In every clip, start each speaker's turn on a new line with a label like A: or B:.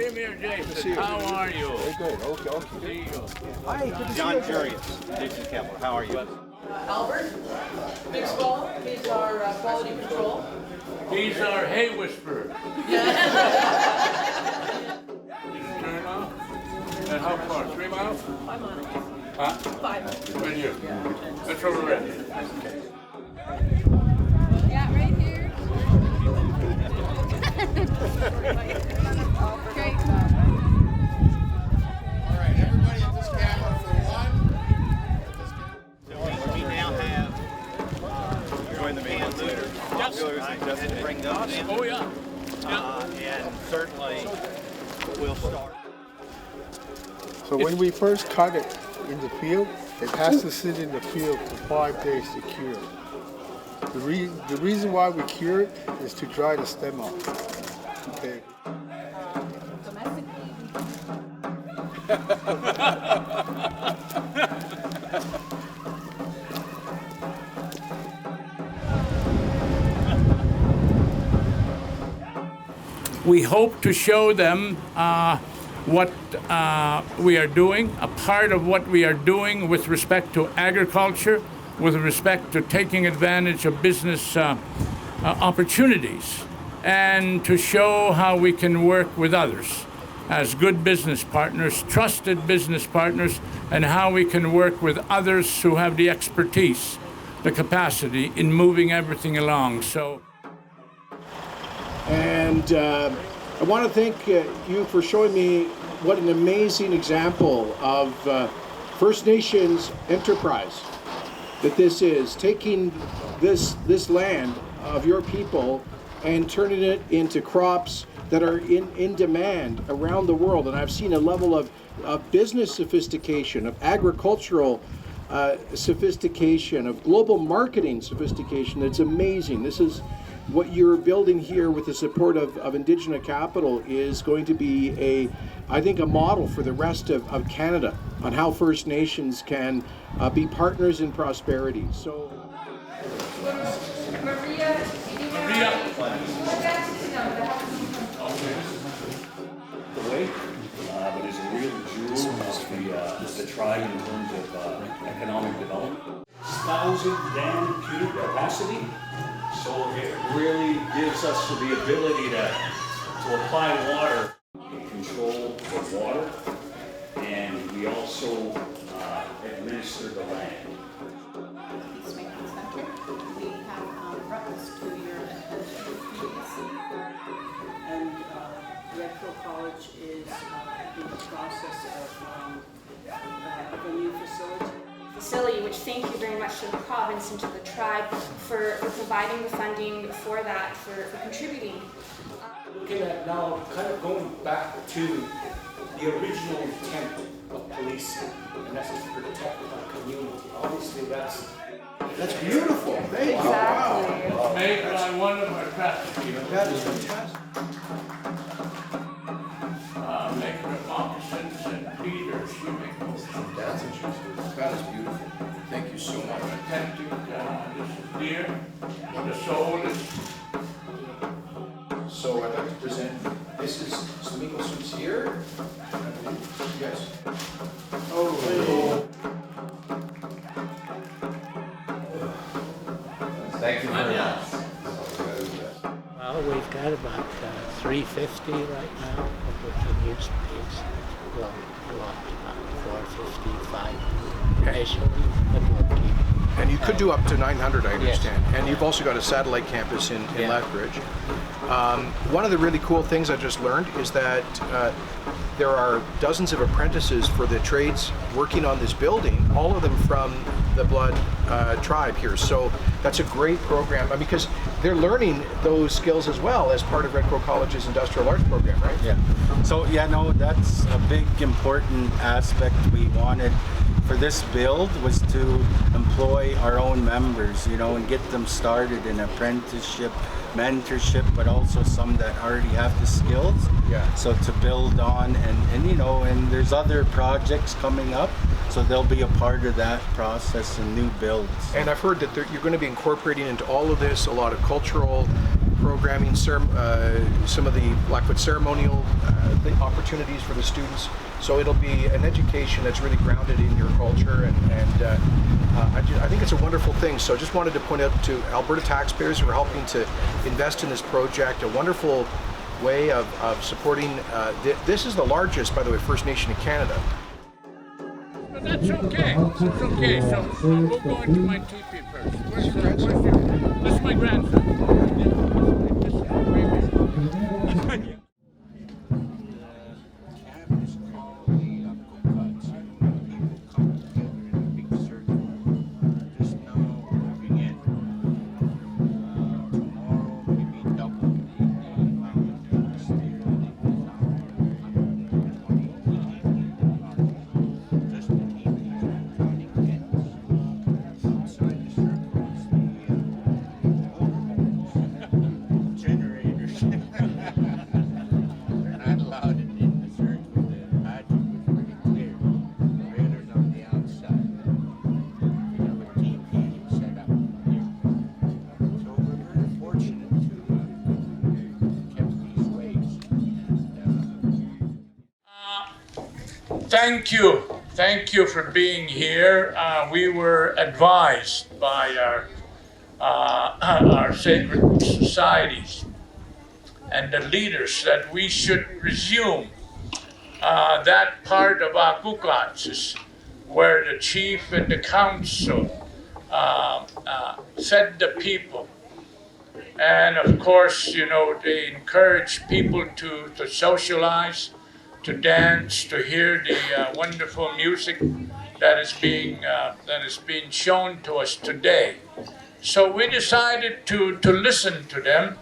A: Premier Jason, how are you?
B: Very good. Okay.
A: There you go.
B: Hi, good to
C: John
B: see you.
C: Jurius, Jason Kenney, how are you?
D: Albert, Big Swallow, he's our quality control.
A: He's our hay whisperer. Turn off. And how far? 3 miles?
D: 5 miles.
A: Huh?
D: 5.
A: Right here. That's where we're at.
E: Yeah, right here. Okay.
F: All right, everybody at this camera for one.
C: We now have join the main leader. Just to bring those in.
A: Oh, yeah.
C: And certainly we'll start.
B: So when we first cut it in the field, it has to sit in the field for 5 days to cure. The reason why we cure it is to dry the stem off. Okay.
A: We hope to show them what we are doing, a part of what we are doing with respect to agriculture, with respect to taking advantage of business opportunities, and to show how we can work with others as good business partners, trusted business partners, and how we can work with others who have the expertise, the capacity in moving everything along.
F: And I want to thank you for showing me what an amazing example of First Nations enterprise that this is, taking this land of your people and turning it into crops that are in demand around the world. And I've seen a level of business sophistication, of agricultural sophistication, of global marketing sophistication that's amazing. This is what you're building here with the support of Indigenous capital is going to be I think a model for the rest of Canada on how First Nations can be partners in prosperity. So.
E: Maria.
G: The lake, but is a real jewel of the tribe in terms of economic development. 1,000 dam cubic capacity, so it really gives us the ability to apply water, control the water, and we also administer the land.
E: Peacemaking Center. We have breakfast to your
D: And Red Crow College is in the process of a new
H: facility, which thank you very much to the province and to the tribe for providing the funding for that, for contributing.
I: Looking at now, kind of going back to the original intent of policing, and that's to protect our community. Obviously, that's
F: beautiful. Thank you. Wow.
A: Made by one of our traffic people.
F: That is fantastic.
A: Maker of moccasins and beaters, you make those.
F: That's interesting. That is beautiful. Thank you so much.
A: Authentic, this is deer, the soul is.
F: So I'd like to present, this is Slamiko Suits here. Yes. Oh.
C: Thank you very much.
J: Well, we've got about 350 right now, which it used to be. Well, a lot, about 455 initially, but we'll keep.
F: And you could do up to 900, I understand. Yes. And you've also got a satellite campus in Lethbridge. One of the really cool things I just learned is that there are dozens of apprentices for the trades working on this building, all of them from the Blood tribe here. So that's a great program because they're learning those skills as well as part of Red Crow College's industrial arts program, right?
C: Yeah. So that's a big important aspect we wanted for this build was to employ our own members, and get them started in apprenticeship, mentorship, but also some that already have the skills.
F: Yeah.
C: So to build on and there's other projects coming up, so they'll be a part of that process and new builds.
F: And I've heard that you're going to be incorporating into all of this a lot of cultural programming, some of the Blackfoot ceremonial the opportunities for the students. So it'll be an education that's really grounded in your culture, and I think it's a wonderful thing. So just wanted to point out to Alberta taxpayers who are helping to invest in this project, a wonderful way of supporting. This is the largest, by the way, First Nation in Canada.
A: But that's okay. It's okay. So we'll go into my teepee first. Where's your, this is my grandson. Thank you for being here. We were advised by our sacred societies and the leaders that we should resume that part of our kuklats where the chief and the council fed the people. And of course, you know, they encourage people to socialize, to dance, to hear the wonderful music that is being shown to us today. So we decided to listen to them,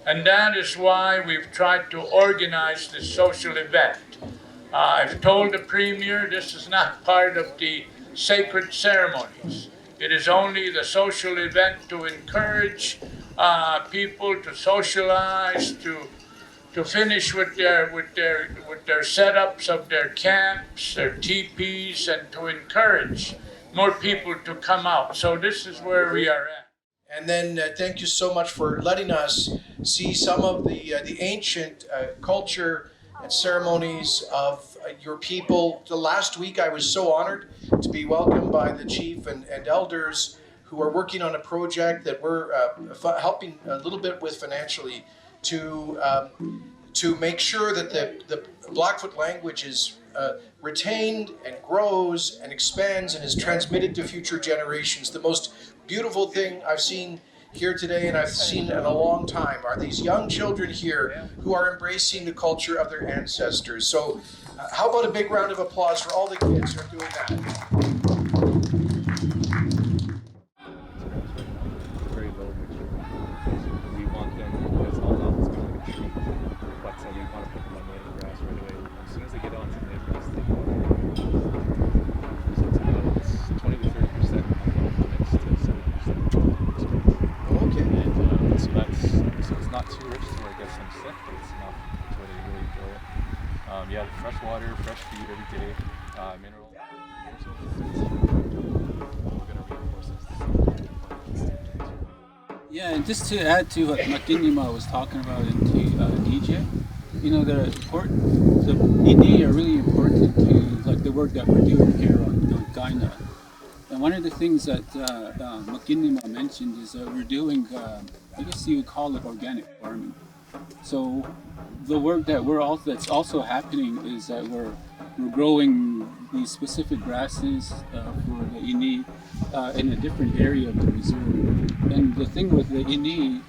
A: and that is why we've tried to organize this social event. I've told the Premier this is not part of the sacred ceremonies. It is only the social event to encourage people to socialize, to finish with their setups of their camps, their teepees, and to encourage more people to come out. So this is where we are at.
F: And then thank you so much for letting us see some of the ancient culture and ceremonies of your people. The last week I was so honored to be welcomed by the chief and elders who are working on a project that we're helping a little bit with financially to make sure that the Blackfoot language is retained and grows and expands and is transmitted to future generations. The most beautiful thing I've seen here today, and I've seen in a long time, are these young children here who are embracing the culture of their ancestors. So how about a big round of applause for all the kids who are doing that?
K: Yeah, fresh water, fresh feed every day, mineral.
L: Yeah, and just to add to what Makiinima was talking about into DJ, you know, the Ini are really important to like the work that we're doing here on Kainai. And one of the things that Makiinima mentioned is that we're doing, I guess you would call it organic farming. So the work that that's also happening is that we're growing these specific grasses for the Ini in a different area of the reserve. And the thing with the Ini,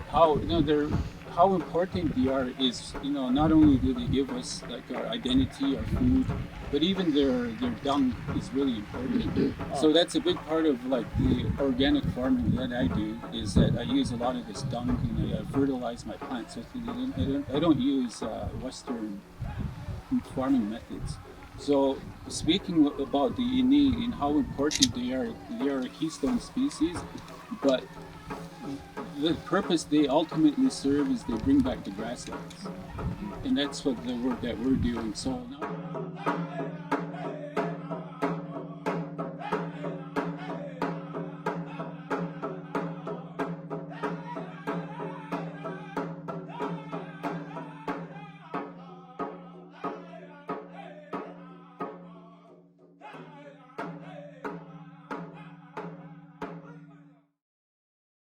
L: how important they are is, you know, not only do they give us like our identity, our food, but even their dung is really important. So that's a big part of like the organic farming that I do, is that I use a lot of this dung and I fertilize my plants. So I don't use Western farming methods. So speaking about the Ini and how important they are a keystone species, but the purpose they ultimately serve is they bring back the grasslands. And that's what the work that we're doing. So now